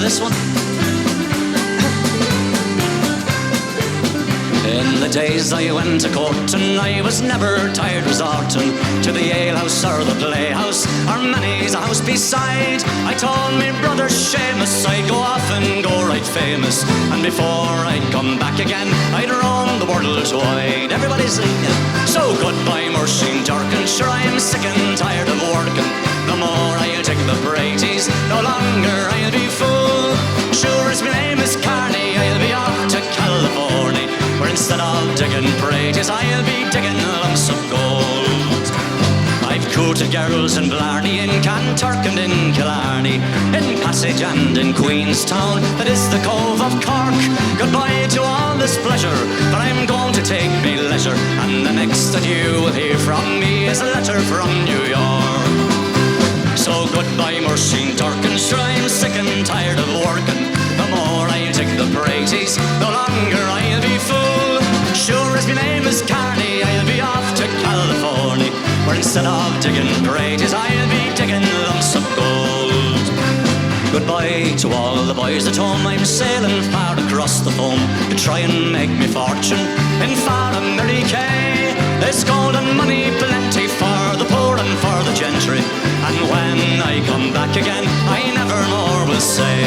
this one. In the days I went to court, and I was never tired resorting to the alehouse or the playhouse, or many's a house beside. I told me brother Seamus I'd go off and go right famous, and before I'd come back again I'd roam the world wide. Everybody singing, so goodbye Morsine Turkin, sure I'm sick and tired of working. No more I'll take the praties, no longer I'll be full. Sure as my name is Carney, I'll be off to California, where instead of digging praties I'll be digging lumps of gold. I've courted girls in Blarney, in Kanturk and in Killarney, in Passage and in Queenstown, that is the Cove of Cork. Goodbye to all this pleasure, but I'm going to take me leisure, and the next that you will hear from me is a letter from New York. So goodbye Morsine Turkin, sure I'm sick and tired of working. No more I'll take the praties, no longer I'll be full. Sure as my name is Carney, I'll be off to California, where instead of digging praties I'll be digging lumps of gold. Goodbye to all the boys at home, I'm sailing far across the foam to try and make me fortune in far America. There's gold and money plenty for the poor and for the gentry, and when I come back again I never more will say.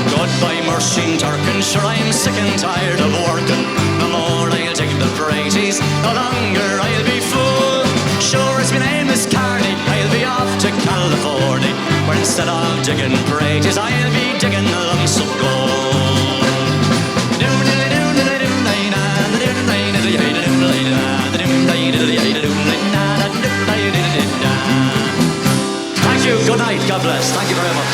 Goodbye Morsine Turkin, sure I'm sick and tired of working. No more I'll take the praties, no longer I'll be full. Sure as my name is Carney, I'll be off to California, where instead of digging praties I'll be digging lumps of gold. Thank you, good night, God bless, thank you very much.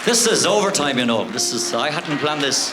This is overtime, you know. I hadn't planned this.